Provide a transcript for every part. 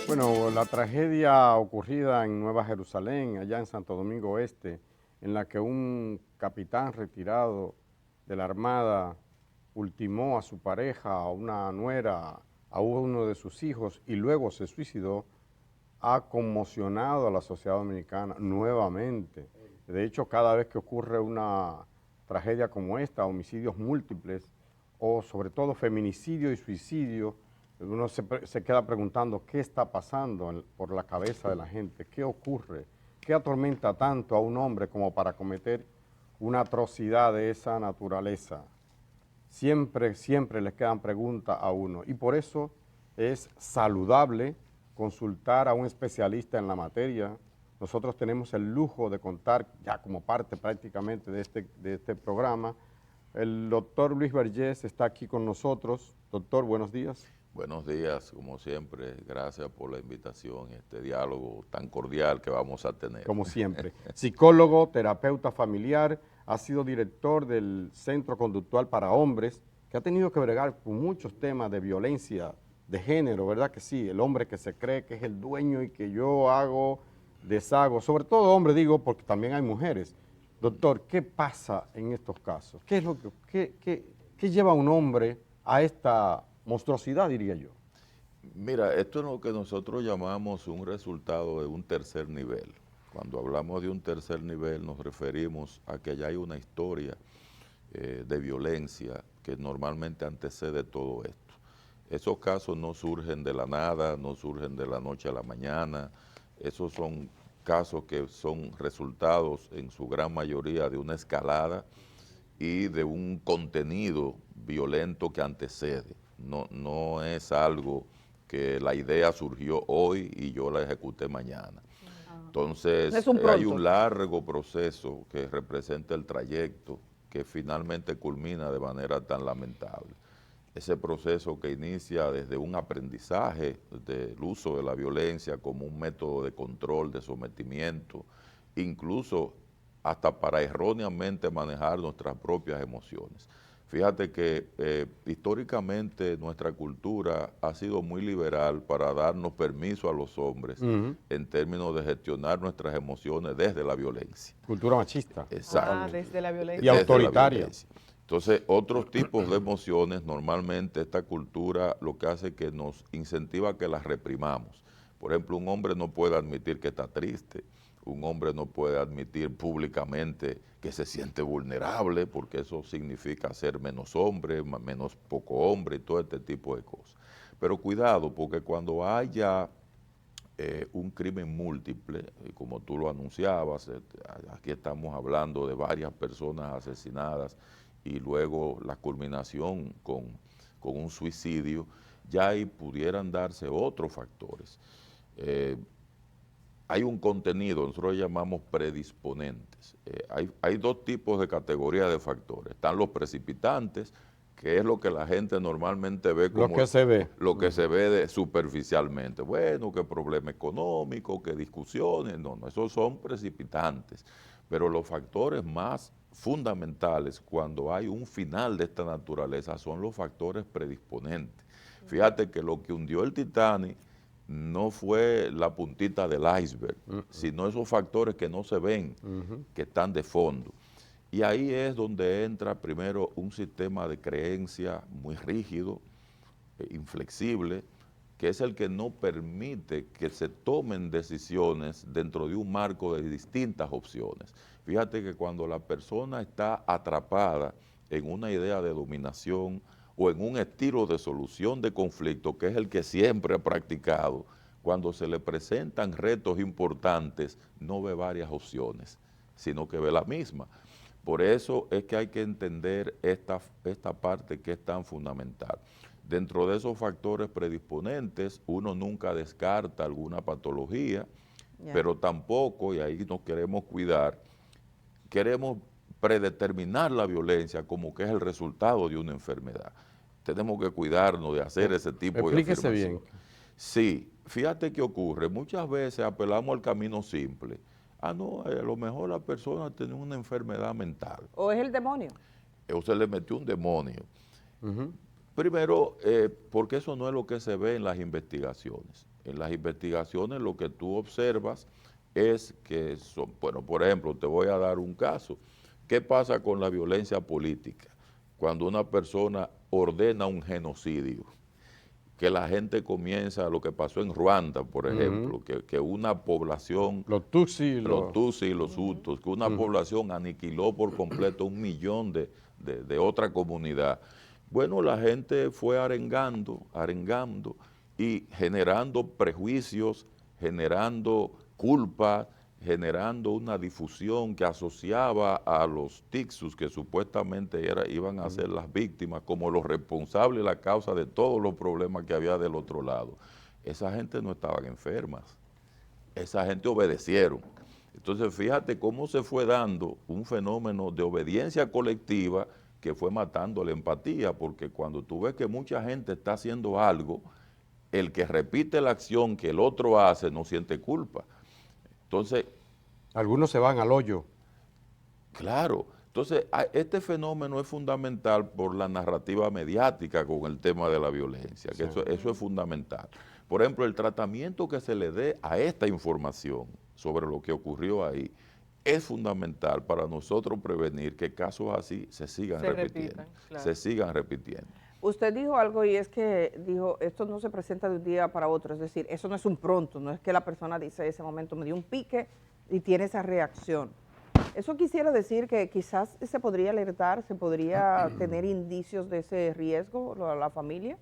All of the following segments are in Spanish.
Bueno, la tragedia ocurrida en Nueva Jerusalén, allá en Santo Domingo Este, en la que un capitán retirado de la Armada ultimó a su pareja, a una nuera, a uno de sus hijos y luego se suicidó, ha conmocionado a la sociedad dominicana nuevamente. De hecho, cada vez que ocurre una tragedia como esta, homicidios múltiples o sobre todo feminicidio y suicidio, uno se queda preguntando qué está pasando por la cabeza de la gente, qué ocurre, qué atormenta tanto a un hombre como para cometer una atrocidad de esa naturaleza. Siempre les quedan preguntas a uno y por eso es saludable consultar a un especialista en la materia. Nosotros tenemos el lujo de contar ya como parte prácticamente de este programa. El doctor Luis Vergés está aquí con nosotros. Doctor, buenos días. Buenos días, como siempre, gracias por la invitación, este diálogo tan cordial que vamos a tener. Como siempre. Psicólogo, terapeuta familiar, ha sido director del Centro Conductual para Hombres, que ha tenido que bregar con muchos temas de violencia de género, ¿verdad que sí? El hombre que se cree que es el dueño y que yo hago, deshago, sobre todo hombre digo, porque también hay mujeres. Doctor, ¿qué pasa en estos casos? ¿Qué es lo qué lleva a un hombre a esta monstruosidad, diría yo? Mira, esto es lo que nosotros llamamos un resultado de un tercer nivel. Cuando hablamos de un tercer nivel nos referimos a que ya hay una historia de violencia que normalmente antecede todo esto. Esos casos no surgen de la nada, no surgen de la noche a la mañana, esos son casos que son resultados en su gran mayoría de una escalada y de un contenido violento que antecede. No es algo que la idea surgió hoy y yo la ejecuté mañana. Entonces, hay un largo proceso que representa el trayecto que finalmente culmina de manera tan lamentable. Ese proceso que inicia desde un aprendizaje del uso de la violencia como un método de control, de sometimiento, incluso hasta para erróneamente manejar nuestras propias emociones. Fíjate que históricamente nuestra cultura ha sido muy liberal para darnos permiso a los hombres en términos de gestionar nuestras emociones desde la violencia. Cultura machista. Exacto. Desde la violencia. Y autoritaria. Entonces, otros tipos de emociones, normalmente esta cultura lo que hace es que nos incentiva a que las reprimamos. Por ejemplo, un hombre no puede admitir que está triste, un hombre no puede admitir públicamente que se siente vulnerable, porque eso significa ser menos hombre, menos poco hombre y todo este tipo de cosas. Pero cuidado, porque cuando haya un crimen múltiple, como tú lo anunciabas, aquí estamos hablando de varias personas asesinadas y luego la culminación con un suicidio, ya ahí pudieran darse otros factores. Hay un contenido, nosotros llamamos predisponentes. Hay dos tipos de categorías de factores. Están los precipitantes, que es lo que la gente normalmente ve como lo que se ve superficialmente. Bueno, que problema económico, que discusiones, no, esos son precipitantes. Pero los factores más fundamentales cuando hay un final de esta naturaleza son los factores predisponentes. Fíjate que lo que hundió el Titanic no fue la puntita del iceberg, sino esos factores que no se ven, que están de fondo. Y ahí es donde entra primero un sistema de creencia muy rígido, inflexible, que es el que no permite que se tomen decisiones dentro de un marco de distintas opciones. Fíjate que cuando la persona está atrapada en una idea de dominación o en un estilo de solución de conflicto, que es el que siempre ha practicado, cuando se le presentan retos importantes, no ve varias opciones, sino que ve la misma. Por eso es que hay que entender esta parte que es tan fundamental. Dentro de esos factores predisponentes, uno nunca descarta alguna patología, pero tampoco, y ahí nos queremos cuidar, queremos predeterminar la violencia como que es el resultado de una enfermedad. Tenemos que cuidarnos de hacer ese tipo de afirmaciones. Bien. Sí, fíjate qué ocurre, muchas veces apelamos al camino simple. No, a lo mejor la persona tiene una enfermedad mental. ¿O es el demonio? O se le metió un demonio. Primero, porque eso no es lo que se ve en las investigaciones. En las investigaciones lo que tú observas es que son, bueno, por ejemplo, te voy a dar un caso. ¿Qué pasa con la violencia política? Cuando una persona ordena un genocidio, que la gente comienza, lo que pasó en Ruanda, por ejemplo, que una población, los Tutsi y los Hutus, que una población aniquiló por completo 1 millón de otra comunidad. Bueno, la gente fue arengando y generando prejuicios, generando culpa, generando una difusión que asociaba a los Tixus, que supuestamente iban a ser las víctimas, como los responsables y la causa de todos los problemas que había del otro lado. Esa gente no estaban enfermas, esa gente obedecieron. Entonces fíjate cómo se fue dando un fenómeno de obediencia colectiva que fue matando la empatía, porque cuando tú ves que mucha gente está haciendo algo, el que repite la acción que el otro hace no siente culpa. Entonces, algunos se van al hoyo. Claro. Entonces, este fenómeno es fundamental por la narrativa mediática con el tema de la violencia, que sí, eso es fundamental. Por ejemplo, el tratamiento que se le dé a esta información sobre lo que ocurrió ahí es fundamental para nosotros prevenir que casos así se sigan repitiendo. Claro. Se sigan repitiendo. Usted dijo algo y es que dijo, esto no se presenta de un día para otro, es decir, eso no es un pronto, no es que la persona dice, ese momento me dio un pique y tiene esa reacción. Eso quisiera decir que quizás se podría alertar, se podría tener indicios de ese riesgo a la familia.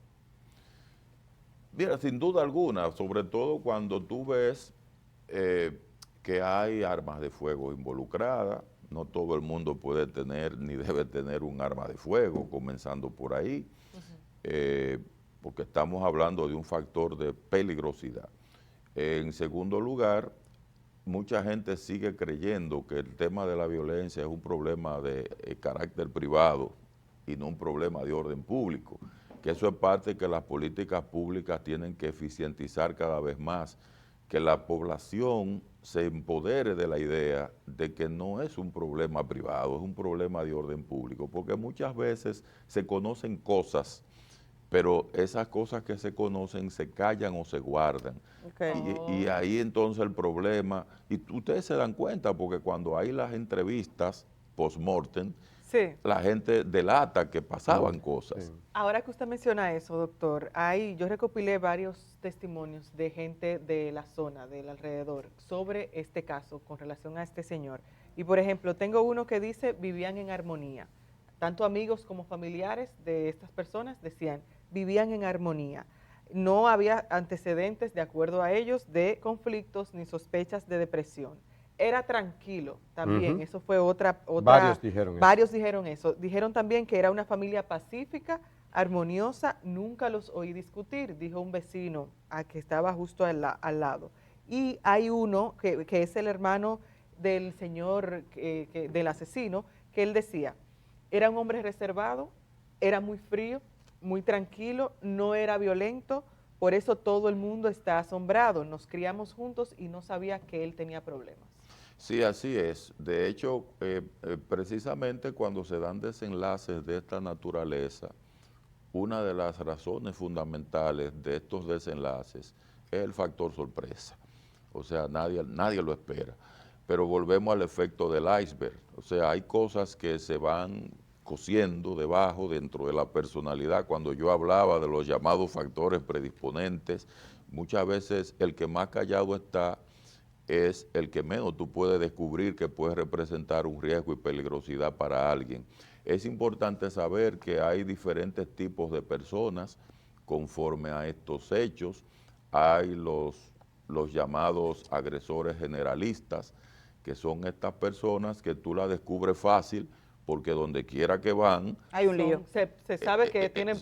Mira, sin duda alguna, sobre todo cuando tú ves que hay armas de fuego involucradas, no todo el mundo puede tener ni debe tener un arma de fuego, comenzando por ahí, porque estamos hablando de un factor de peligrosidad. En segundo lugar, mucha gente sigue creyendo que el tema de la violencia es un problema de carácter privado y no un problema de orden público, que eso es parte que las políticas públicas tienen que eficientizar cada vez más, que la población se empodere de la idea de que no es un problema privado, es un problema de orden público, porque muchas veces se conocen cosas, pero esas cosas que se conocen se callan o se guardan. Okay. Y ahí entonces el problema, y ustedes se dan cuenta porque cuando hay las entrevistas post-mortem, sí, la gente delata que pasaban cosas. Sí. Ahora que usted menciona eso, doctor, yo recopilé varios testimonios de gente de la zona, del alrededor, sobre este caso con relación a este señor. Y por ejemplo, tengo uno que dice, vivían en armonía. Tanto amigos como familiares de estas personas decían, vivían en armonía. No había antecedentes, de acuerdo a ellos, de conflictos ni sospechas de depresión. Era tranquilo también, eso fue otra varios dijeron eso. Dijeron también que era una familia pacífica, armoniosa, nunca los oí discutir, dijo un vecino que estaba justo al lado. Y hay uno que es el hermano del señor, del asesino, que él decía, era un hombre reservado, era muy frío, muy tranquilo, no era violento, por eso todo el mundo está asombrado. Nos criamos juntos y no sabía que él tenía problemas. Sí, así es. De hecho, precisamente cuando se dan desenlaces de esta naturaleza, una de las razones fundamentales de estos desenlaces es el factor sorpresa. O sea, nadie lo espera. Pero volvemos al efecto del iceberg. O sea, hay cosas que se van cosiendo debajo, dentro de la personalidad. Cuando yo hablaba de los llamados factores predisponentes, muchas veces el que más callado está es el que menos tú puedes descubrir que puede representar un riesgo y peligrosidad para alguien. Es importante saber que hay diferentes tipos de personas conforme a estos hechos. Hay los llamados agresores generalistas, que son estas personas que tú las descubres fácil, porque donde quiera que van... Hay un lío. Se sabe que tienen...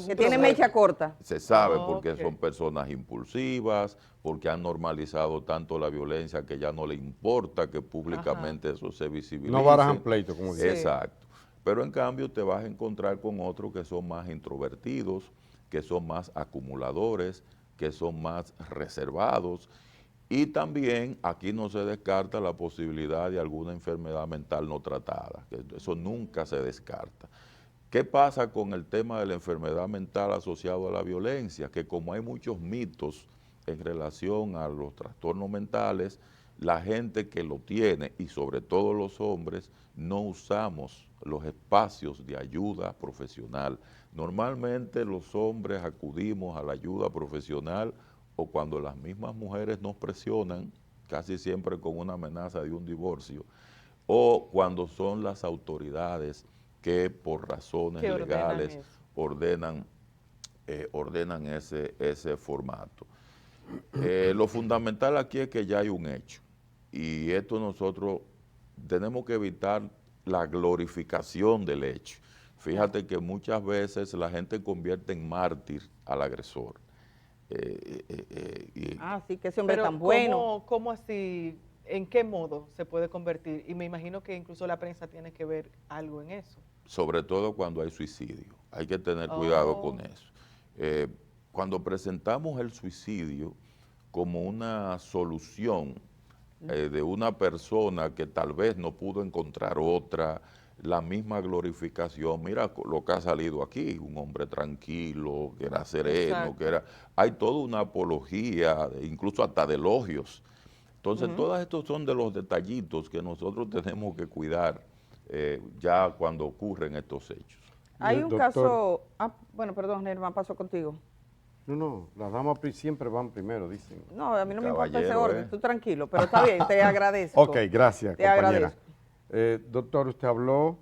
Que tienen mecha corta. Se sabe porque son personas impulsivas, porque han normalizado tanto la violencia que ya no le importa que públicamente eso se visibilice. No barajan pleito, como dicen. Exacto. Pero en cambio te vas a encontrar con otros que son más introvertidos, que son más acumuladores, que son más reservados. Y también aquí no se descarta la posibilidad de alguna enfermedad mental no tratada, que eso nunca se descarta. ¿Qué pasa con el tema de la enfermedad mental asociado a la violencia? Que como hay muchos mitos en relación a los trastornos mentales, la gente que lo tiene, y sobre todo los hombres, no usamos los espacios de ayuda profesional. Normalmente los hombres acudimos a la ayuda profesional o cuando las mismas mujeres nos presionan, casi siempre con una amenaza de un divorcio, o cuando son las autoridades que por razones legales ordenan ese formato. Lo fundamental aquí es que ya hay un hecho, y esto nosotros tenemos que evitar la glorificación del hecho. Fíjate que muchas veces la gente convierte en mártir al agresor. Sí, que ese hombre tan bueno. ¿Cómo así? ¿En qué modo se puede convertir? Y me imagino que incluso la prensa tiene que ver algo en eso. Sobre todo cuando hay suicidio. Hay que tener cuidado con eso. Cuando presentamos el suicidio como una solución de una persona que tal vez no pudo encontrar otra, la misma glorificación, mira lo que ha salido aquí, un hombre tranquilo, que era sereno, hay toda una apología, incluso hasta de elogios. Entonces, todos estos son de los detallitos que nosotros tenemos que cuidar ya cuando ocurren estos hechos. Hay un caso, bueno, perdón, Germán, paso contigo. No, las damas siempre van primero, dicen. No, a mí no me importa ese orden, tú tranquilo, pero está bien, te agradezco. Ok, gracias, compañera. Agradezco. Doctor, usted habló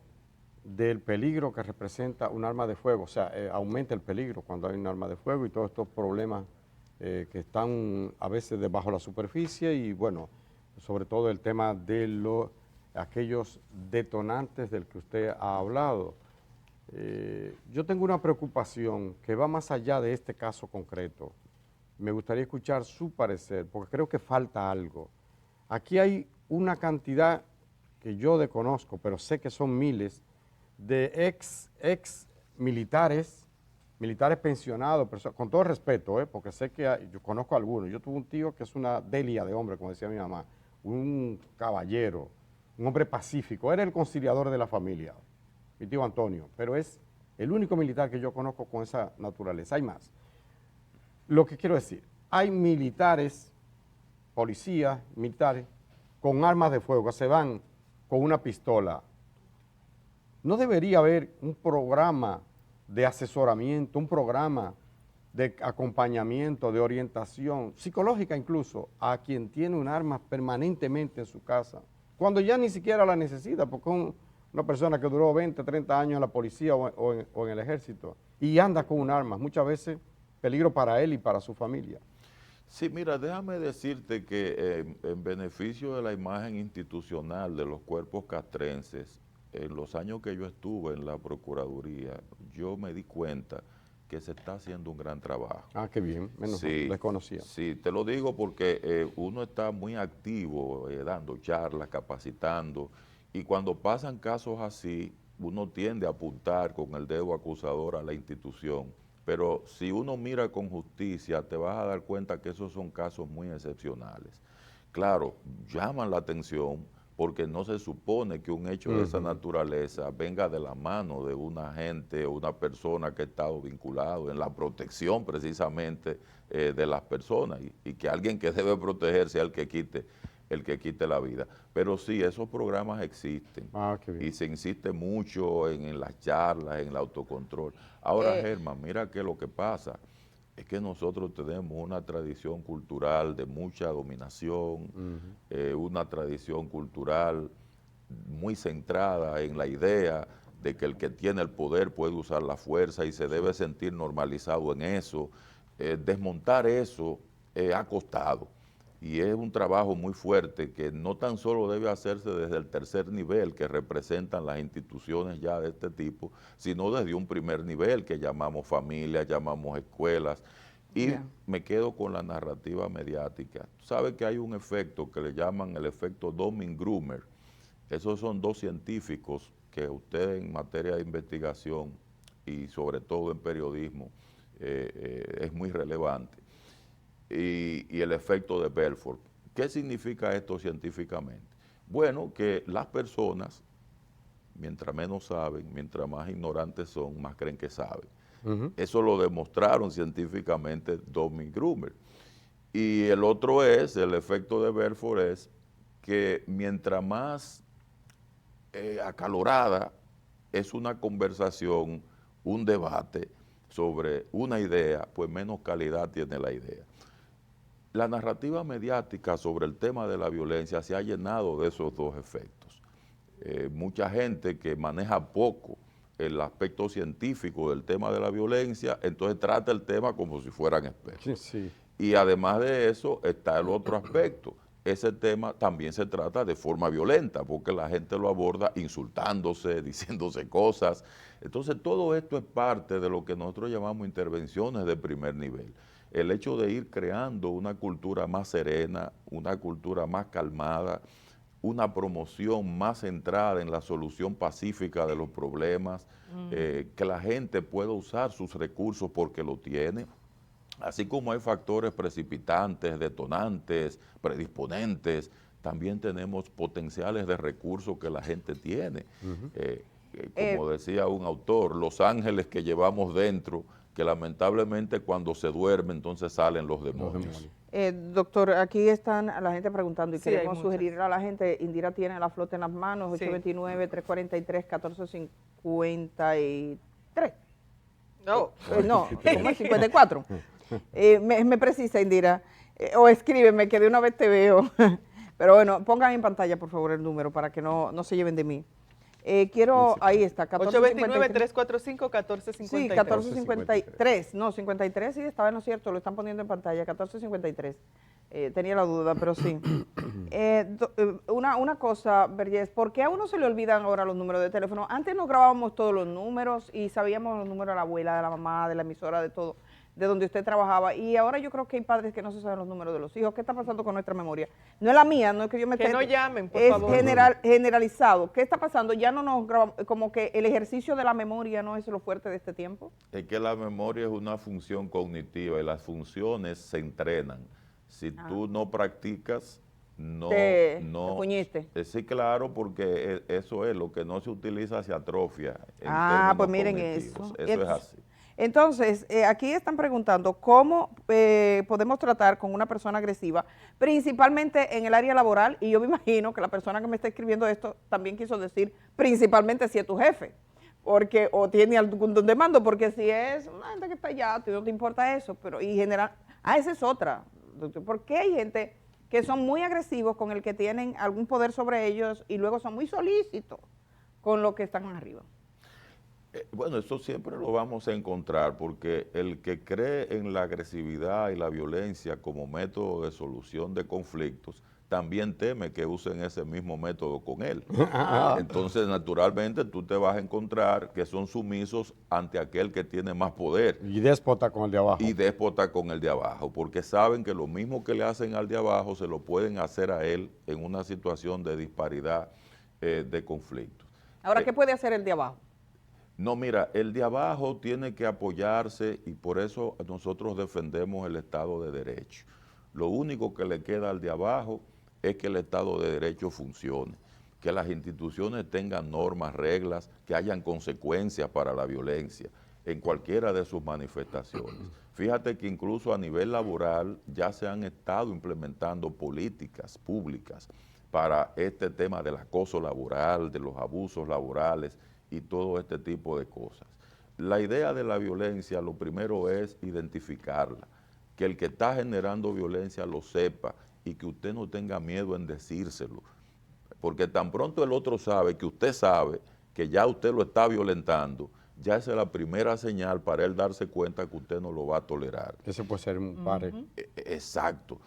del peligro que representa un arma de fuego, o sea, aumenta el peligro cuando hay un arma de fuego y todos estos problemas que están a veces debajo de la superficie y, bueno, sobre todo el tema de aquellos detonantes del que usted ha hablado. Yo tengo una preocupación que va más allá de este caso concreto. Me gustaría escuchar su parecer, porque creo que falta algo. Aquí hay una cantidad que yo desconozco, pero sé que son miles, de ex militares pensionados, con todo respeto, porque sé que yo conozco a algunos. Yo tuve un tío que es una delia de hombre, como decía mi mamá, un caballero, un hombre pacífico, era el conciliador de la familia, mi tío Antonio, pero es el único militar que yo conozco con esa naturaleza. Hay más. Lo que quiero decir, hay militares, policías, militares, con armas de fuego, que se van con una pistola. ¿No debería haber un programa de asesoramiento, un programa de acompañamiento, de orientación, psicológica incluso, a quien tiene un arma permanentemente en su casa, cuando ya ni siquiera la necesita, porque una persona que duró 20, 30 años en la policía o en el ejército y anda con un arma, muchas veces peligro para él y para su familia? Sí, mira, déjame decirte que en beneficio de la imagen institucional de los cuerpos castrenses, en los años que yo estuve en la Procuraduría, yo me di cuenta que se está haciendo un gran trabajo. Ah, qué bien, menos desconocía. Sí, te lo digo porque uno está muy activo, dando charlas, capacitando, y cuando pasan casos así, uno tiende a apuntar con el dedo acusador a la institución. Pero si uno mira con justicia, te vas a dar cuenta que esos son casos muy excepcionales. Claro, llaman la atención porque no se supone que un hecho de esa naturaleza venga de la mano de un agente o una persona que ha estado vinculado en la protección precisamente de las personas y que alguien que debe proteger sea el que quite la vida. Pero sí, esos programas existen y se insiste mucho en las charlas, en el autocontrol. Ahora, Germán, mira que lo que pasa es que nosotros tenemos una tradición cultural de mucha dominación, una tradición cultural muy centrada en la idea de que el que tiene el poder puede usar la fuerza y se debe sentir normalizado en eso. Desmontar eso ha costado. Y es un trabajo muy fuerte que no tan solo debe hacerse desde el tercer nivel que representan las instituciones ya de este tipo, sino desde un primer nivel que llamamos familia, llamamos escuelas. Y me quedo con la narrativa mediática. Tú sabes que hay un efecto que le llaman el efecto Dunning-Kruger. Esos son dos científicos que usted en materia de investigación y sobre todo en periodismo es muy relevante. Y el efecto de Belfort. ¿Qué significa esto científicamente? Bueno, que las personas, mientras menos saben, mientras más ignorantes son, más creen que saben. Eso lo demostraron científicamente Dunning-Kruger. Y el otro es, el efecto de Belfort es que mientras más acalorada es una conversación, un debate sobre una idea, pues menos calidad tiene la idea. La narrativa mediática sobre el tema de la violencia se ha llenado de esos dos efectos. Mucha gente que maneja poco el aspecto científico del tema de la violencia, entonces trata el tema como si fueran expertos. Sí. Y además de eso está el otro aspecto. Ese tema también se trata de forma violenta, porque la gente lo aborda insultándose, diciéndose cosas. Entonces todo esto es parte de lo que nosotros llamamos intervenciones de primer nivel. El hecho de ir creando una cultura más serena, una cultura más calmada, una promoción más centrada en la solución pacífica de los problemas, que la gente pueda usar sus recursos porque lo tiene. Así como hay factores precipitantes, detonantes, predisponentes, también tenemos potenciales de recursos que la gente tiene. Como decía un autor, los ángeles que llevamos dentro, que lamentablemente cuando se duerme entonces salen los demonios. Doctor, aquí están la gente preguntando y sí, queremos sugerir a la gente, Indira tiene la flota en las manos, 829-343-1453. No, no, ¿cómo es? 54. Me precisa, Indira, o escríbeme que de una vez te veo. Pero bueno, pongan en pantalla, por favor, el número para que no se lleven de mí. Quiero, ahí está, 829-345-1453. Sí, 1453, no, 53, sí, estaba en lo cierto, lo están poniendo en pantalla, 1453. Tenía la duda, pero sí. Una cosa, Vergés, ¿por qué a uno se le olvidan ahora los números de teléfono? Antes nos grabábamos todos los números y sabíamos los números de la abuela, de la mamá, de la emisora, de todo, de donde usted trabajaba, y ahora yo creo que hay padres que no se saben los números de los hijos. ¿Qué está pasando con nuestra memoria? No es la mía, no es que yo me... Que no llamen, por favor. Es generalizado. ¿Qué está pasando? Ya no nos grabamos, como que el ejercicio de la memoria no es lo fuerte de este tiempo. Es que la memoria es una función cognitiva y las funciones se entrenan. Si tú no practicas, te puñiste. Sí, claro, porque eso es, lo que no se utiliza se atrofia. Pues miren eso. Eso es así. Entonces, aquí están preguntando cómo podemos tratar con una persona agresiva, principalmente en el área laboral, y yo me imagino que la persona que me está escribiendo esto también quiso decir principalmente si es tu jefe, porque o tiene algún don de mando, porque si es una gente que está allá, no te importa eso, pero y general, esa es otra, doctor, porque hay gente que son muy agresivos con el que tienen algún poder sobre ellos y luego son muy solícitos con lo que están arriba. Bueno, eso siempre lo vamos a encontrar porque el que cree en la agresividad y la violencia como método de solución de conflictos también teme que usen ese mismo método con él. Entonces, naturalmente, tú te vas a encontrar que son sumisos ante aquel que tiene más poder. Y déspota con el de abajo. Y déspota con el de abajo, porque saben que lo mismo que le hacen al de abajo se lo pueden hacer a él en una situación de disparidad de conflictos. Ahora, ¿qué puede hacer el de abajo? No, mira, el de abajo tiene que apoyarse y por eso nosotros defendemos el Estado de Derecho. Lo único que le queda al de abajo es que el Estado de Derecho funcione, que las instituciones tengan normas, reglas, que hayan consecuencias para la violencia en cualquiera de sus manifestaciones. Fíjate que incluso a nivel laboral ya se han estado implementando políticas públicas para este tema del acoso laboral, de los abusos laborales, y todo este tipo de cosas. La idea de la violencia, lo primero es identificarla, que el que está generando violencia lo sepa y que usted no tenga miedo en decírselo, porque tan pronto el otro sabe que usted sabe que ya usted lo está violentando, ya esa es la primera señal para él darse cuenta que usted no lo va a tolerar. Ese puede ser un pare. Exacto,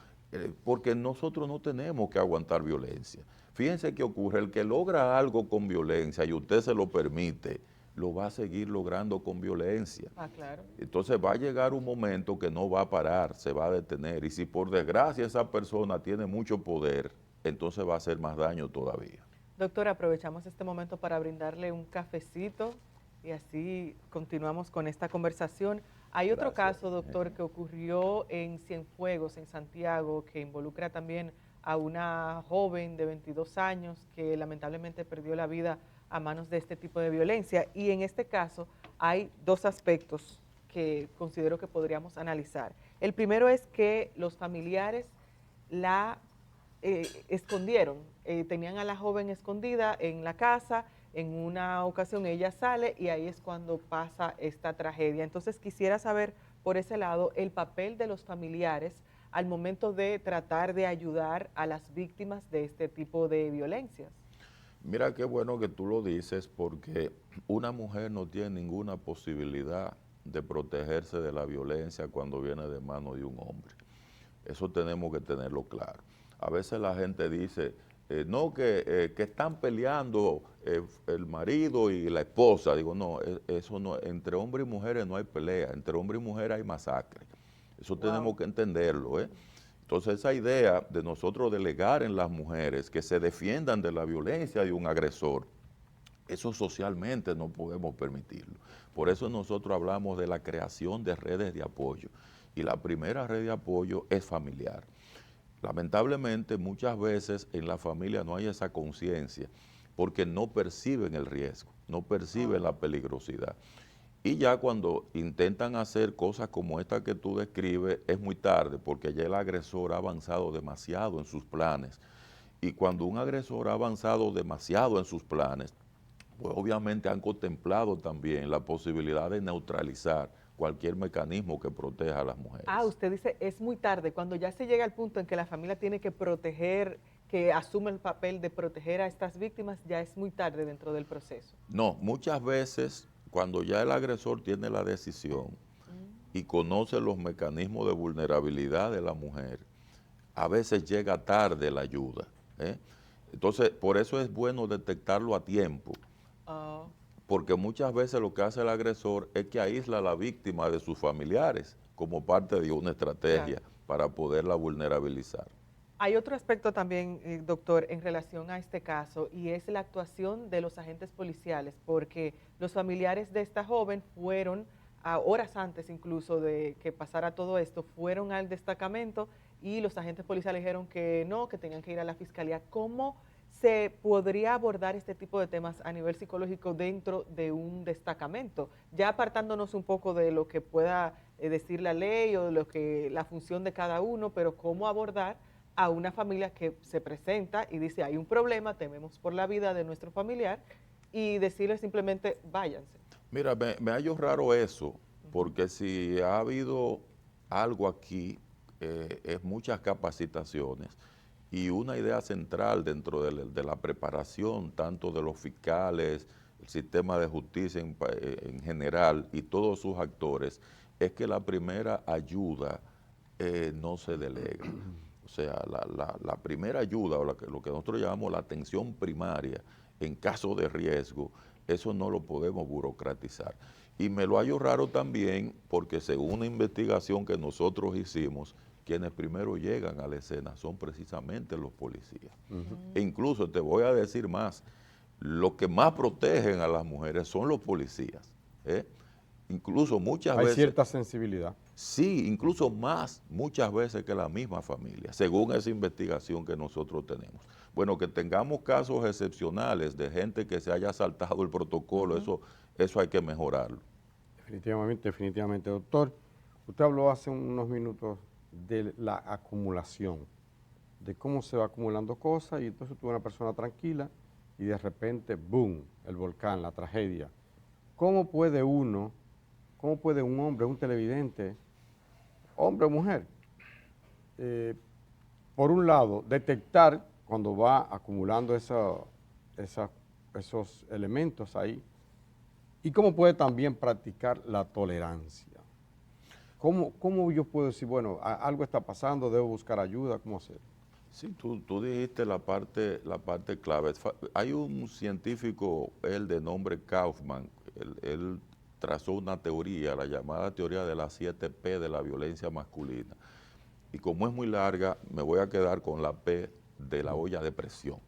porque nosotros no tenemos que aguantar violencia. Fíjense qué ocurre, el que logra algo con violencia y usted se lo permite, lo va a seguir logrando con violencia. Claro. Entonces va a llegar un momento que no va a parar, se va a detener. Y si por desgracia esa persona tiene mucho poder, entonces va a hacer más daño todavía. Doctor, aprovechamos este momento para brindarle un cafecito y así continuamos con esta conversación. Hay otro caso, doctor, que ocurrió en Cienfuegos, en Santiago, que involucra también a una joven de 22 años que lamentablemente perdió la vida a manos de este tipo de violencia. Y en este caso hay dos aspectos que considero que podríamos analizar. El primero es que los familiares la escondieron, tenían a la joven escondida en la casa. En una ocasión ella sale y ahí es cuando pasa esta tragedia. Entonces quisiera saber por ese lado el papel de los familiares al momento de tratar de ayudar a las víctimas de este tipo de violencias. Mira qué bueno que tú lo dices, porque una mujer no tiene ninguna posibilidad de protegerse de la violencia cuando viene de mano de un hombre. Eso tenemos que tenerlo claro. A veces la gente dice, no, que están peleando el marido y la esposa. Digo, no, eso no, entre hombres y mujeres no hay pelea, entre hombres y mujeres hay masacre. Eso tenemos que entenderlo, ¿eh? Entonces esa idea de nosotros delegar en las mujeres que se defiendan de la violencia de un agresor, eso socialmente no podemos permitirlo. Por eso nosotros hablamos de la creación de redes de apoyo. Y la primera red de apoyo es familiar. Lamentablemente muchas veces en la familia no hay esa conciencia porque no perciben el riesgo, no perciben la peligrosidad. Y ya cuando intentan hacer cosas como esta que tú describes, es muy tarde, porque ya el agresor ha avanzado demasiado en sus planes. Y cuando un agresor ha avanzado demasiado en sus planes, pues obviamente han contemplado también la posibilidad de neutralizar cualquier mecanismo que proteja a las mujeres. Ah, usted dice, es muy tarde, cuando ya se llega al punto en que la familia tiene que proteger, que asume el papel de proteger a estas víctimas, ya es muy tarde dentro del proceso. No, muchas veces cuando ya el agresor tiene la decisión y conoce los mecanismos de vulnerabilidad de la mujer, a veces llega tarde la ayuda, ¿eh? Entonces, por eso es bueno detectarlo a tiempo, porque muchas veces lo que hace el agresor es que aísla a la víctima de sus familiares como parte de una estrategia para poderla vulnerabilizar. Hay otro aspecto también, doctor, en relación a este caso, y es la actuación de los agentes policiales, porque los familiares de esta joven fueron, a horas antes incluso de que pasara todo esto, fueron al destacamento y los agentes policiales dijeron que no, que tenían que ir a la fiscalía. ¿Cómo se podría abordar este tipo de temas a nivel psicológico dentro de un destacamento? Ya apartándonos un poco de lo que pueda decir la ley o de lo que la función de cada uno, pero cómo abordar a una familia que se presenta y dice hay un problema, tememos por la vida de nuestro familiar, y decirle simplemente váyanse. Mira, me hallo raro eso, porque si ha habido algo aquí, es muchas capacitaciones y una idea central dentro de la preparación tanto de los fiscales, el sistema de justicia en general y todos sus actores, es que la primera ayuda no se delega. O sea, la primera ayuda, o lo que nosotros llamamos la atención primaria en caso de riesgo, eso no lo podemos burocratizar. Y me lo hallo raro también porque según una investigación que nosotros hicimos, quienes primero llegan a la escena son precisamente los policías. E incluso te voy a decir más, los que más protegen a las mujeres son los policías, ¿eh? Incluso muchas veces... Hay cierta sensibilidad. Sí, incluso más, muchas veces que la misma familia, según esa investigación que nosotros tenemos. Bueno, que tengamos casos excepcionales de gente que se haya saltado el protocolo, eso hay que mejorarlo. Definitivamente, doctor. Usted habló hace unos minutos de la acumulación, de cómo se va acumulando cosas y entonces tú eres una persona tranquila y de repente, boom, el volcán, la tragedia. ¿Cómo puede un hombre, un televidente, hombre o mujer, por un lado, detectar cuando va acumulando esos elementos ahí, y cómo puede también practicar la tolerancia? ¿Cómo yo puedo decir, bueno, algo está pasando, debo buscar ayuda, cómo hacer? Sí, tú dijiste la parte clave. Hay un científico, él de nombre Kaufman, él trazó una teoría, la llamada teoría de las 7 P de la violencia masculina. Y como es muy larga, me voy a quedar con la P de la olla de presión.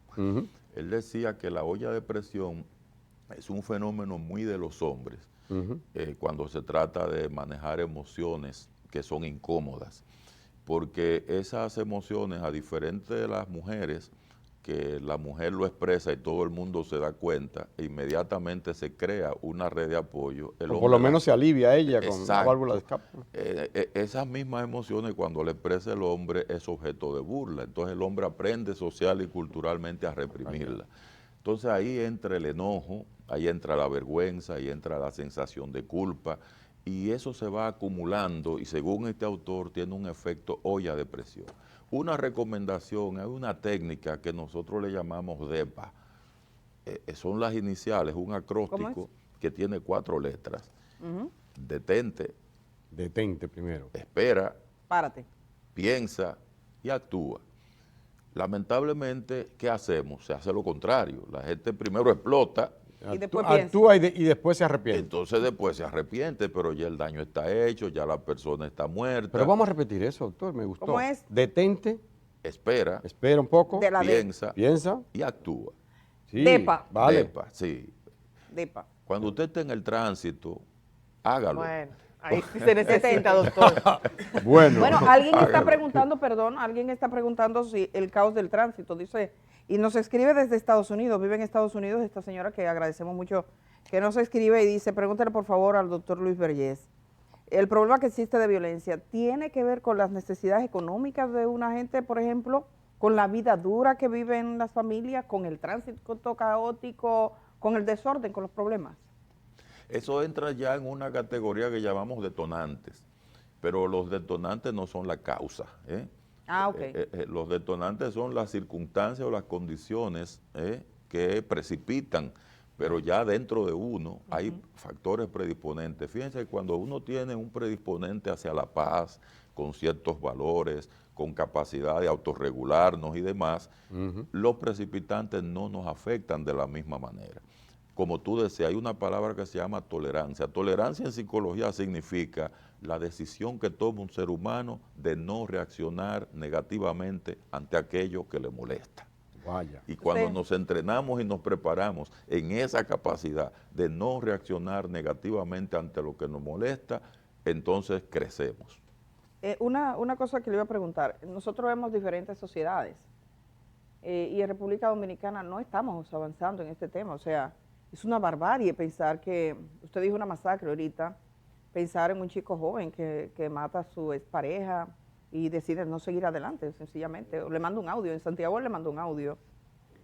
Él decía que la olla de presión es un fenómeno muy de los hombres, cuando se trata de manejar emociones que son incómodas, porque esas emociones, a diferencia de las mujeres, que la mujer lo expresa y todo el mundo se da cuenta, e inmediatamente se crea una red de apoyo. O por lo menos se alivia a ella con la válvula de escape. Esas mismas emociones cuando le expresa el hombre es objeto de burla. Entonces el hombre aprende social y culturalmente a reprimirla. Entonces ahí entra el enojo, ahí entra la vergüenza, ahí entra la sensación de culpa, y eso se va acumulando y según este autor tiene un efecto olla de presión. Una recomendación, hay una técnica que nosotros le llamamos DEPA. Son las iniciales, un acróstico que tiene 4 letras. Detente. Detente primero. Espera. Párate. Piensa y actúa. Lamentablemente, ¿qué hacemos? Se hace lo contrario. La gente primero explota. Y después actúa y después se arrepiente. Entonces después se arrepiente, pero ya el daño está hecho, ya la persona está muerta. Pero vamos a repetir eso, doctor, me gustó. ¿Cómo es? Detente. Espera un poco. Piensa y actúa. Sí, DEPA. Vale. DEPA, sí. DEPA. Cuando usted esté en el tránsito, hágalo. Bueno, ahí sí se necesita, doctor. Bueno, alguien está preguntando si el caos del tránsito, dice, y nos escribe desde Estados Unidos, vive en Estados Unidos esta señora que agradecemos mucho que nos escribe y dice, pregúntale por favor al doctor Luis Vergés, el problema que existe de violencia, ¿tiene que ver con las necesidades económicas de una gente, por ejemplo, con la vida dura que viven las familias, con el tránsito caótico, con el desorden, con los problemas? Eso entra ya en una categoría que llamamos detonantes, pero los detonantes no son la causa. Los detonantes son las circunstancias o las condiciones que precipitan, pero ya dentro de uno hay factores predisponentes. Fíjense, cuando uno tiene un predisponente hacia la paz, con ciertos valores, con capacidad de autorregularnos y demás, los precipitantes no nos afectan de la misma manera. Como tú decías, hay una palabra que se llama tolerancia. Tolerancia en psicología significa la decisión que toma un ser humano de no reaccionar negativamente ante aquello que le molesta. Vaya. Y cuando nos entrenamos y nos preparamos en esa capacidad de no reaccionar negativamente ante lo que nos molesta, entonces crecemos. Una cosa que le iba a preguntar, nosotros vemos diferentes sociedades y en República Dominicana no estamos avanzando en este tema, o sea, es una barbarie pensar que, usted dijo una masacre ahorita, pensar en un chico joven que mata a su expareja y decide no seguir adelante, sencillamente. O le manda un audio, en Santiago le mandó un audio,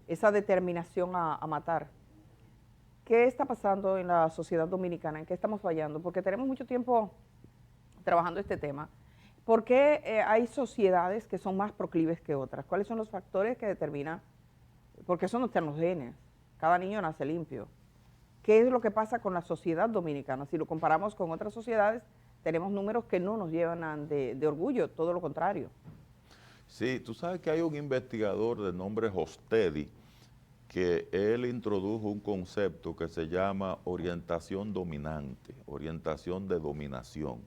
esa determinación a matar. ¿Qué está pasando en la sociedad dominicana? ¿En qué estamos fallando? Porque tenemos mucho tiempo trabajando este tema. ¿Por qué hay sociedades que son más proclives que otras? ¿Cuáles son los factores que determinan? Porque eso no está en los genes. Cada niño nace limpio. ¿Qué es lo que pasa con la sociedad dominicana? Si lo comparamos con otras sociedades, tenemos números que no nos llevan de orgullo, todo lo contrario. Sí, tú sabes que hay un investigador de nombre Hostedi, que él introdujo un concepto que se llama orientación dominante, orientación de dominación.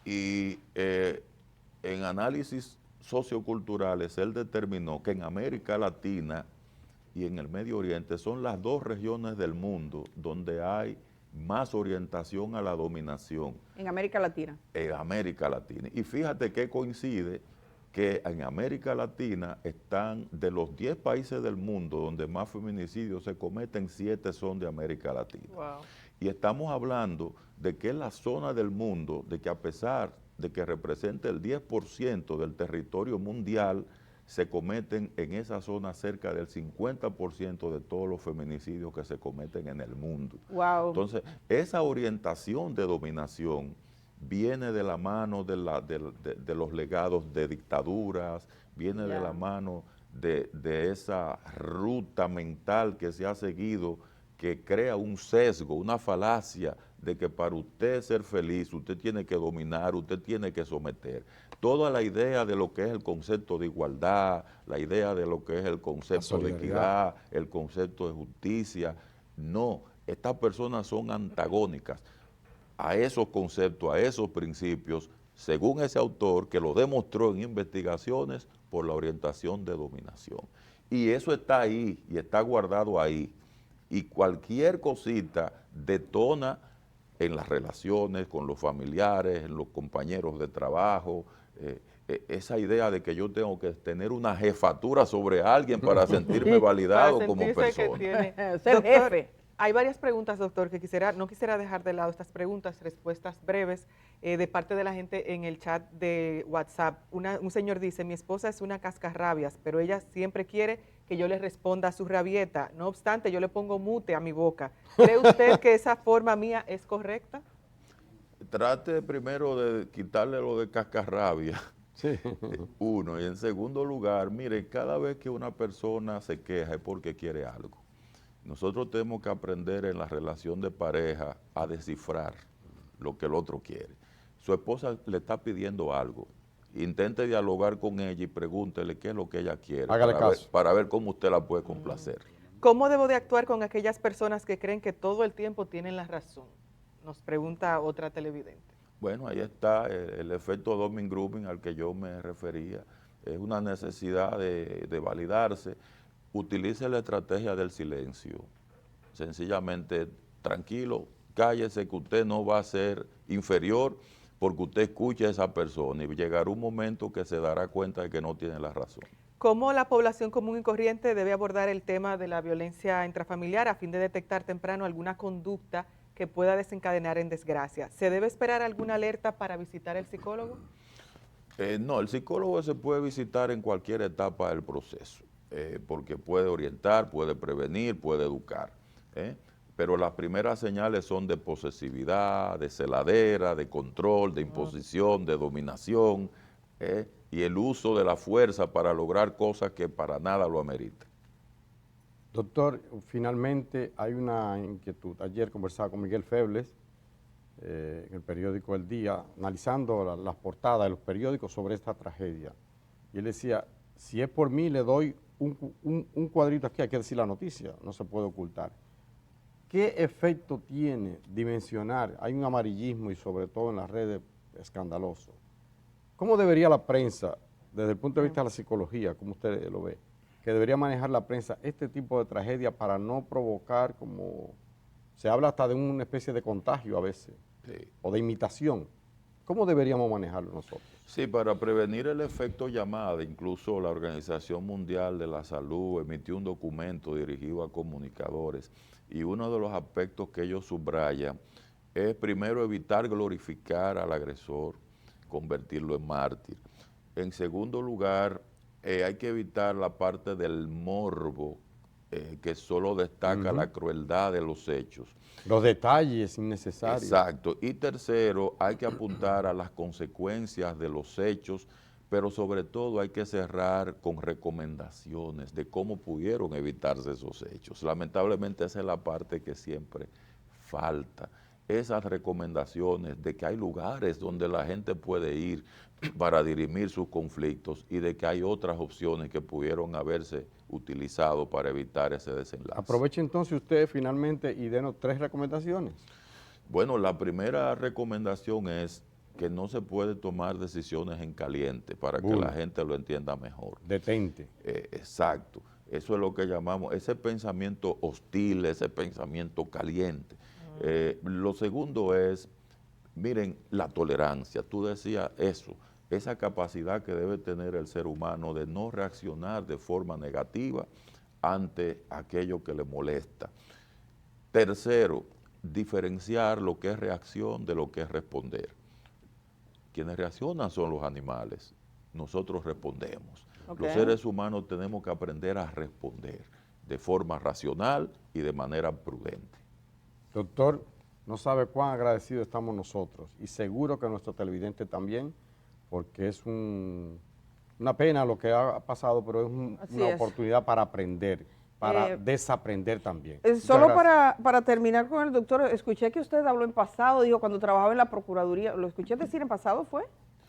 Y en análisis socioculturales, él determinó que en América Latina y en el Medio Oriente son las 2 regiones del mundo donde hay más orientación a la dominación. En América Latina. En América Latina. Y fíjate que coincide que en América Latina están, de los 10 países del mundo donde más feminicidios se cometen, 7 son de América Latina. Wow. Y estamos hablando de que es la zona del mundo, de que a pesar de que representa el 10% del territorio mundial, se cometen en esa zona cerca del 50% de todos los feminicidios que se cometen en el mundo. Wow. Entonces, esa orientación de dominación viene de la mano de los legados de dictaduras, viene de la mano de esa ruta mental que se ha seguido, que crea un sesgo, una falacia de que para usted ser feliz, usted tiene que dominar, usted tiene que someter. Toda la idea de lo que es el concepto de igualdad, la idea de lo que es el concepto de equidad, el concepto de justicia, no, estas personas son antagónicas a esos conceptos, a esos principios, según ese autor que lo demostró en investigaciones por la orientación de dominación. Y eso está ahí y está guardado ahí. Y cualquier cosita detona en las relaciones con los familiares, en los compañeros de trabajo, esa idea de que yo tengo que tener una jefatura sobre alguien para sentirme validado para como sentirse persona. que tiene. Ser jefe. Hay varias preguntas, doctor, que no quisiera dejar de lado estas preguntas, respuestas breves de parte de la gente en el chat de WhatsApp. Un señor dice, mi esposa es una cascarrabias, pero ella siempre quiere que yo le responda a su rabieta. No obstante, yo le pongo mute a mi boca. ¿Cree usted que esa forma mía es correcta? Trate primero de quitarle lo de cascarrabia. Sí. Uno. Y en segundo lugar, mire, cada vez que una persona se queja es porque quiere algo. Nosotros tenemos que aprender en la relación de pareja a descifrar lo que el otro quiere. Su esposa le está pidiendo algo. Intente dialogar con ella y pregúntele qué es lo que ella quiere. Hágale caso. Para ver cómo usted la puede complacer. ¿Cómo debo de actuar con aquellas personas que creen que todo el tiempo tienen la razón? Nos pregunta otra televidente. Bueno, ahí está el efecto Dunning-Kruger al que yo me refería. Es una necesidad de validarse. Utilice la estrategia del silencio. Sencillamente, tranquilo, cállese que usted no va a ser inferior porque usted escucha a esa persona y llegará un momento que se dará cuenta de que no tiene la razón. ¿Cómo la población común y corriente debe abordar el tema de la violencia intrafamiliar a fin de detectar temprano alguna conducta que pueda desencadenar en desgracia? ¿Se debe esperar alguna alerta para visitar al psicólogo? No, el psicólogo se puede visitar en cualquier etapa del proceso, porque puede orientar, puede prevenir, puede educar. Pero las primeras señales son de posesividad, de celadera, de control, de imposición, de dominación, y el uso de la fuerza para lograr cosas que para nada lo ameritan. Doctor, finalmente hay una inquietud. Ayer conversaba con Miguel Febles en el periódico El Día, analizando las portadas de los periódicos sobre esta tragedia. Y él decía, si es por mí le doy un cuadrito aquí, hay que decir la noticia, no se puede ocultar. ¿Qué efecto tiene dimensionar? Hay un amarillismo y sobre todo en las redes escandaloso. ¿Cómo debería la prensa, desde el punto de vista de la psicología, como usted lo ve, que debería manejar la prensa este tipo de tragedia para no provocar, como se habla hasta de una especie de contagio a veces, Sí. o de imitación? ¿Cómo deberíamos manejarlo nosotros? Sí, para prevenir el efecto llamada, incluso la Organización Mundial de la Salud emitió un documento dirigido a comunicadores y uno de los aspectos que ellos subrayan es primero evitar glorificar al agresor, convertirlo en mártir. En segundo lugar, hay que evitar la parte del morbo que solo destaca la crueldad de los hechos. Los detalles innecesarios. Exacto. Y tercero, hay que apuntar a las consecuencias de los hechos, pero sobre todo hay que cerrar con recomendaciones de cómo pudieron evitarse esos hechos. Lamentablemente esa es la parte que siempre falta. Esas recomendaciones de que hay lugares donde la gente puede ir para dirimir sus conflictos y de que hay otras opciones que pudieron haberse utilizado para evitar ese desenlace. Aproveche entonces usted finalmente y denos 3 recomendaciones. Bueno, la primera recomendación es que no se puede tomar decisiones en caliente para que la gente lo entienda mejor. Detente. Exacto. Eso es lo que llamamos ese pensamiento hostil, ese pensamiento caliente. Lo segundo es, miren, la tolerancia. Tú decías eso, esa capacidad que debe tener el ser humano de no reaccionar de forma negativa ante aquello que le molesta. Tercero, diferenciar lo que es reacción de lo que es responder. Quienes reaccionan son los animales, nosotros respondemos. Los seres humanos tenemos que aprender a responder de forma racional y de manera prudente. Doctor, no sabe cuán agradecidos estamos nosotros y seguro que nuestro televidente también, porque es una pena lo que ha pasado, pero es una oportunidad para aprender, para desaprender también. Solo para terminar con el doctor, escuché que usted habló en pasado, dijo cuando trabajaba en la Procuraduría, ¿lo escuché decir en pasado fue?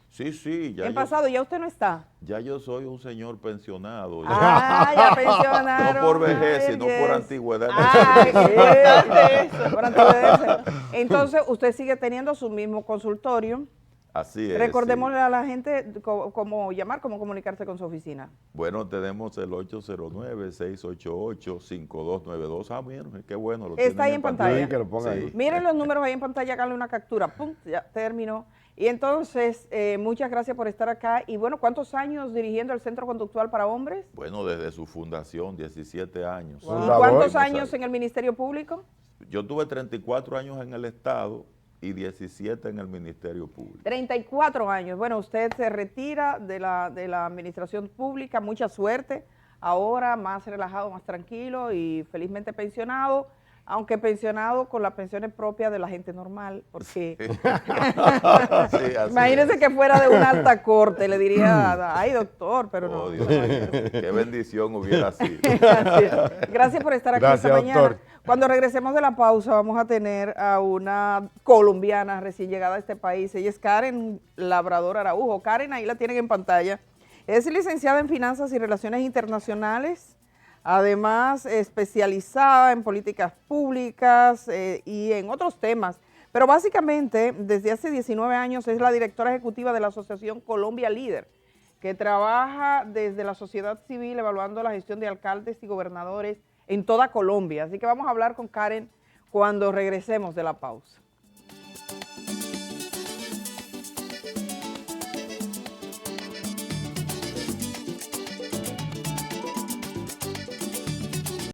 Sí, sí. Ya en pasado, ¿ya usted no está? Ya yo soy un señor pensionado. Ya pensionaron. No por vejez, sino por antigüedad. Por antigüedad. Entonces, usted sigue teniendo su mismo consultorio Así es. Recordémosle a la gente cómo llamar, cómo comunicarse con su oficina. Bueno, tenemos el 809-688-5292. Ah, miren, qué bueno. Está ahí en pantalla. Que lo ponga ahí. Miren los números ahí en pantalla, háganle una captura. ¡Pum! Ya terminó. Y entonces, muchas gracias por estar acá. Y bueno, ¿cuántos años dirigiendo el Centro Conductual para Hombres? Bueno, desde su fundación, 17 años. Wow. ¿Y cuántos años en el Ministerio Público? Yo tuve 34 años en el Estado y 17 en el Ministerio Público. 34 años. Bueno, usted se retira de la administración pública, mucha suerte. Ahora más relajado, más tranquilo y felizmente pensionado, aunque pensionado con las pensiones propias de la gente normal, porque imagínese que fuera de una alta corte, le diría, ay doctor, pero no. Dios, qué bendición hubiera sido. Gracias por estar aquí esta mañana. Doctor. Cuando regresemos de la pausa vamos a tener a una colombiana recién llegada a este país. Ella es Karen Labrador Araujo. Karen, ahí la tienen en pantalla. Es licenciada en Finanzas y Relaciones Internacionales, además especializada en políticas públicas y en otros temas. Pero básicamente, desde hace 19 años es la directora ejecutiva de la Asociación Colombia Líder, que trabaja desde la sociedad civil evaluando la gestión de alcaldes y gobernadores en toda Colombia. Así que vamos a hablar con Karen cuando regresemos de la pausa.